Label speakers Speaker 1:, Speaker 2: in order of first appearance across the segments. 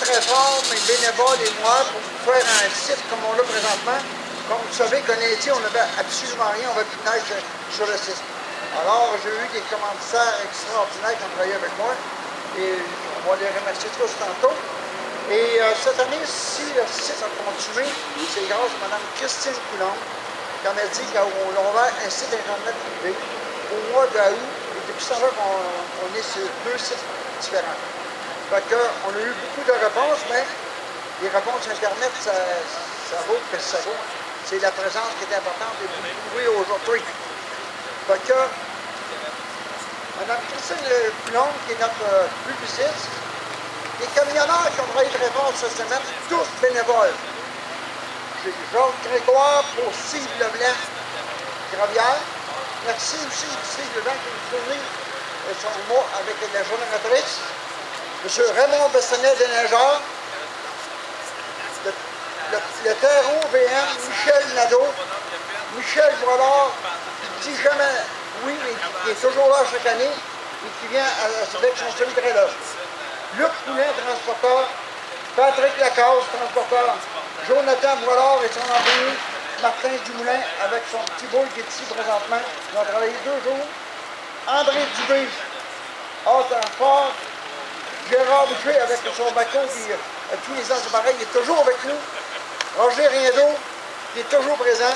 Speaker 1: très fort, mes bénévoles et moi, pour faire un site comme on l'a présentement. Comme vous savez qu'en été, on n'avait absolument rien, on n'avait plus de neige sur le site. Alors, j'ai eu des commanditaires extraordinaires qui ont travaillé avec moi, et on va les remercier tous tantôt. Et cette année, si le site a continué, c'est grâce à Mme Christine Coulombe, qui m'a dit qu'on a ouvert un site Internet privé au mois d'août, et depuis ce temps-là qu'on est sur 2 sites différents. Fait qu'on a eu beaucoup de réponses, mais les réponses Internet, ça vaut que ça vaut. C'est la présence qui est importante et vous le trouvez aujourd'hui. Fait que Mme Christine Coulombe, qui est notre publiciste, les camionneurs qui ont travaillé très fort cette semaine, tous bénévoles. J'ai Georges Grégoire pour Steve Leblanc, Gravière. Merci aussi Steve Leblanc qui nous fournit son mot avec la génératrice. M. Raymond Bessonet des Neigeurs. Le terreau VM, Michel Nadeau. Michel Brodard, qui dit jamais oui, mais qui est toujours là chaque année et qui vient avec son semi-trailer. Luc Poulin, transporteur, Patrick Lacasse, transporteur, Jonathan Boilard et son employé, Martin Dumoulin, avec son petit boy qui est ici présentement. Ils ont travaillé 2 jours. André Dubé, hors transport. Gérard Boucher avec son bateau qui, tous les ans, c'est pareil, il est toujours avec nous. Roger Riendeau, qui est toujours présent.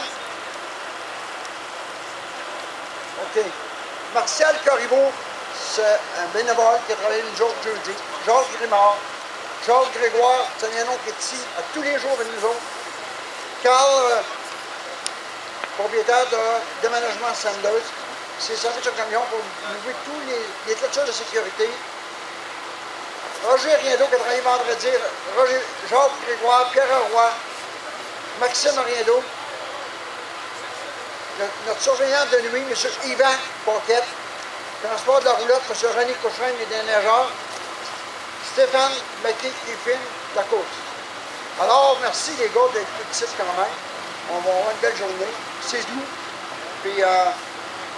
Speaker 1: OK. Martial Corriveau, c'est un bénévole qui a travaillé une jour jeudi. Georges Grimard, Georges Grégoire, c'est un nom qui est ici à tous les jours avec nous autres. Carl, propriétaire de déménagement Sanders, c'est servi sur camion pour louer tous les clôtures de sécurité. Roger Riendeau qui a travaillé vendredi, Jacques Grégoire, Pierre Roy, Maxime Riendeau, notre surveillant de nuit, M. Yvan Poquette, transport de la roulotte, M. René Couchrin et des Neigeurs, Stéphane Maquet qui filme la course. Alors, merci les gars d'être tout ici quand même. On va avoir une belle journée. C'est doux. Puis,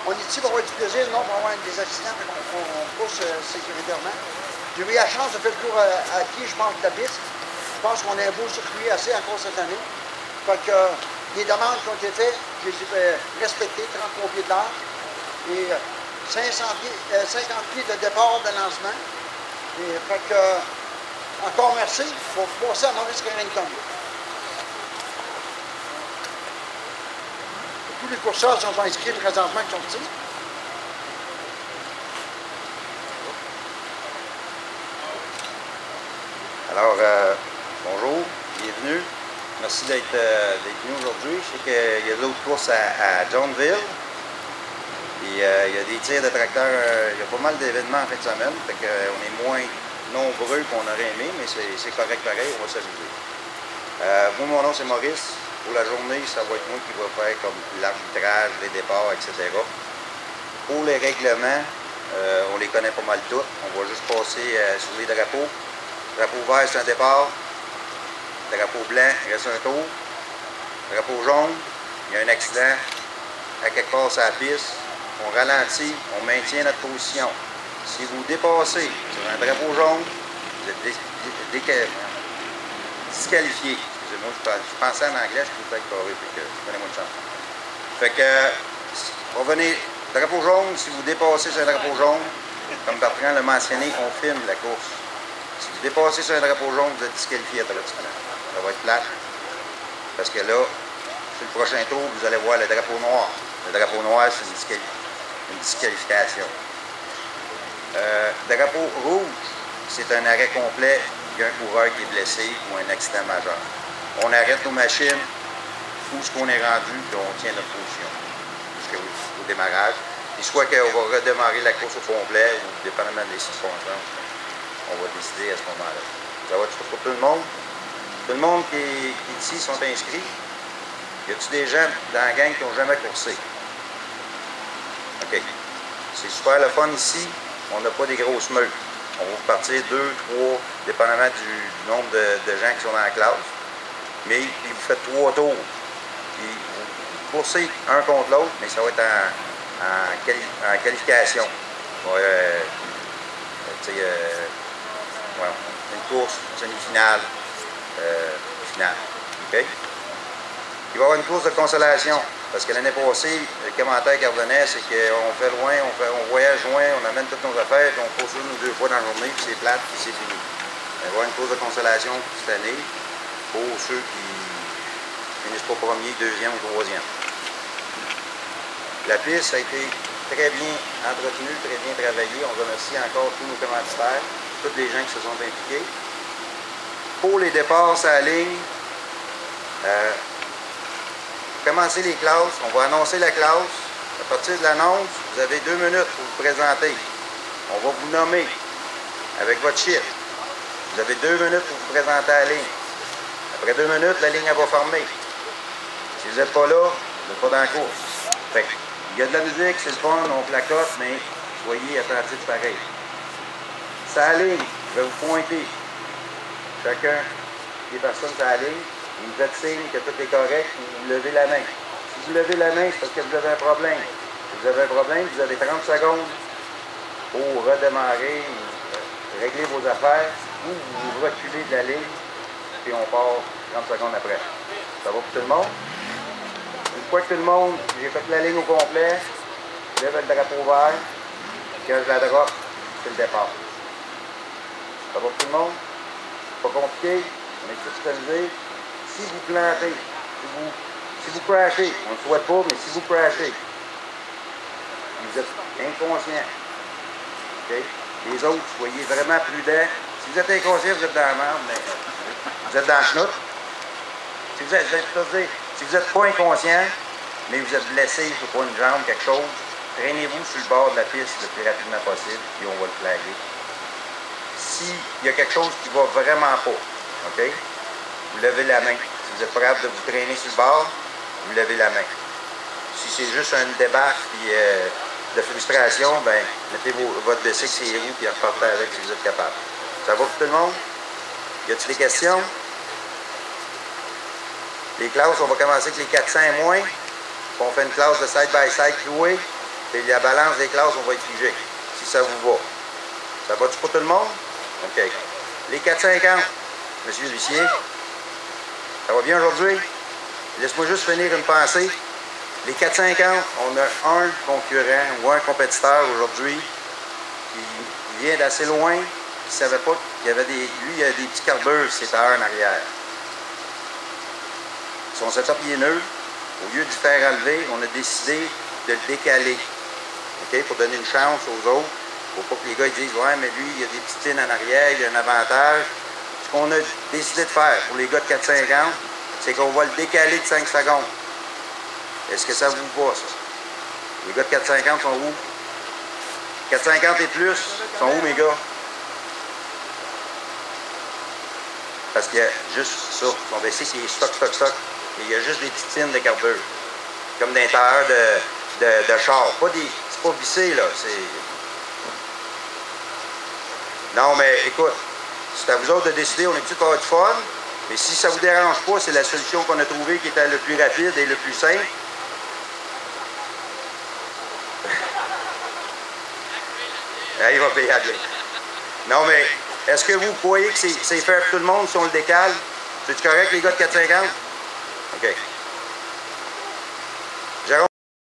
Speaker 1: on est ici pour avoir du plaisir, non pour avoir des accidents, on pousse sécuritairement. J'ai eu la chance de faire le tour à pied, je pense, de la piste. Je pense qu'on a un beau circuit assez encore cette année. Fait que les demandes qui ont été faites, je les ai respectées, 33 pieds de large. Et 50 pieds de départ de lancement. Et fait que, encore merci pour passer à Maurice Carrington. Tous les courseurs sont inscrits présentement qui sont ici.
Speaker 2: Alors, bonjour, bienvenue. Merci d'être venu aujourd'hui. Je sais qu'il y a d'autres courses à Johnville. Et, il y a des tirs de tracteurs, il y a pas mal d'événements en fin de semaine. Fait qu'on est moins nombreux qu'on aurait aimé, mais c'est correct pareil, on va s'amuser. Moi, mon nom c'est Maurice. Pour la journée, ça va être moi qui va faire comme l'arbitrage, les départs, etc. Pour les règlements, on les connaît pas mal tous. On va juste passer sur les drapeaux. Drapeau vert, c'est un départ. Drapeau blanc, il reste un tour. Drapeau jaune, il y a un accident. À quelque part sur la piste, on ralentit, on maintient notre position. Si vous dépassez sur un drapeau jaune, vous êtes disqualifié. Excusez-moi, je pensais en anglais, je trouve peut-être carré, puis que je connais moins de chance. Fait que, revenez, drapeau jaune, si vous dépassez sur un drapeau jaune, comme Bertrand l'a mentionné, on filme la course. Si vous dépassez sur un drapeau jaune, vous êtes disqualifié automatiquement. Ça va être plate. Parce que là, sur le prochain tour, vous allez voir le drapeau noir. Le drapeau noir, c'est une disqualification. Drapeau rouge, c'est un arrêt complet. Il y a un coureur qui est blessé ou un accident majeur. On arrête nos machines, où ce qu'on est rendu, puis on tient notre position jusqu'au démarrage. Et soit qu'on va redémarrer la course au complet, ou dépendamment des circonstances, on va décider à ce moment-là. Ça va être pour tout le monde. Tout le monde qui est ici sont inscrits. Y a-t-il des gens dans la gang qui n'ont jamais coursé? OK. C'est super le fun ici. On n'a pas des grosses meutes. On va partir 2, 3, dépendamment du nombre de gens qui sont dans la classe. Mais puis vous faites 3 tours. Puis vous coursez un contre l'autre, mais ça va être en qualification. Ouais, voilà. une course semi-finale, finale. Okay? Il va y avoir une course de consolation, parce que l'année passée, le commentaire qui revenait, c'est qu'on fait loin, on voyage loin, on amène toutes nos affaires, puis on court une ou deux fois dans la journée, puis c'est plate, puis c'est fini. Il va y avoir une course de consolation cette année pour ceux qui finissent pas premier, deuxième ou troisième. La piste a été très bien entretenue, très bien travaillée. On remercie encore tous nos commanditaires, tous les gens qui se sont impliqués. Pour les départs à la ligne, commencer les classes, on va annoncer la classe. À partir de l'annonce, vous avez 2 minutes pour vous présenter. On va vous nommer avec votre chiffre. Vous avez 2 minutes pour vous présenter à la ligne. Après 2 minutes, la ligne elle va fermer. Si vous n'êtes pas là, vous n'êtes pas dans la course. Fait, il y a de la musique, c'est le fun, on placote, mais soyez attentifs pareil. Ça la ligne, je vais vous pointer. Chacun des personnes sur la ligne, vous me faites signe que tout est correct, vous levez la main. Si vous levez la main, c'est parce que vous avez un problème. Si vous avez un problème, vous avez 30 secondes pour redémarrer, régler vos affaires, ou vous reculez de la ligne, puis on part 30 secondes après. Ça va pour tout le monde? Une fois que tout le monde, j'ai fait la ligne au complet, je lève le drapeau vert, quand je la drop, c'est le départ. Ça va pour tout le monde? Pas compliqué, on est tous synchronisés. Si vous plantez, si vous crashez, on ne le souhaite pas, mais si vous crashez, vous êtes inconscient. Okay? Les autres, soyez vraiment prudents. Si vous êtes inconscient, vous êtes dans la merde, mais vous êtes dans la chenoute. Si vous n'êtes pas inconscient, mais vous êtes blessé sur une jambe, quelque chose, traînez-vous sur le bord de la piste le plus rapidement possible, puis on va le flaguer. S'il y a quelque chose qui ne va vraiment pas, OK? Vous levez la main. Si vous êtes prêt de vous traîner sur le bord, vous levez la main. Si c'est juste une débarque puis de frustration, ben mettez votre bicycle sur les roues et repartez avec si vous êtes capable. Ça va pour tout le monde? Y a-t-il des questions? Les classes, on va commencer avec les 400 et moins. Puis on fait une classe de side-by-side clouée. Puis la balance des classes, on va être figé. Si ça vous va. Ça va-tu pour tout le monde? OK. Les 450, Monsieur l'huissier, ça va bien aujourd'hui? Laisse-moi juste finir une pensée. Les 450, on a un concurrent ou un compétiteur aujourd'hui qui vient d'assez loin, qui ne savait pas qu'il y avait des... Lui, il y a des petits carbures, c'est à en arrière. Son setup il est nœud. Au lieu de le faire enlever, on a décidé de le décaler. OK? Pour donner une chance aux autres. Pour pas que les gars ils disent « Ouais, mais lui, il y a des petites tines en arrière, il y a un avantage. » Ce qu'on a décidé de faire pour les gars de 450, c'est qu'on va le décaler de 5 secondes. Est-ce que ça vous va, ça? Les gars de 450 sont où? 450 et plus, sont où, mes gars? Parce qu'il y a juste ça. Son WC qui est stock. Et il y a juste des petites tines de carbure. Comme d'un tailleur de char. C'est pas vissé, là. Non, mais écoute, c'est à vous autres de décider. On est petit pour avoir du fun. Mais si ça vous dérange pas, c'est la solution qu'on a trouvée qui était le plus rapide et le plus simple. Il va payer à bien. Non, mais est-ce que vous croyez que c'est faire pour tout le monde si on le décale? C'est correct, les gars de 450? OK.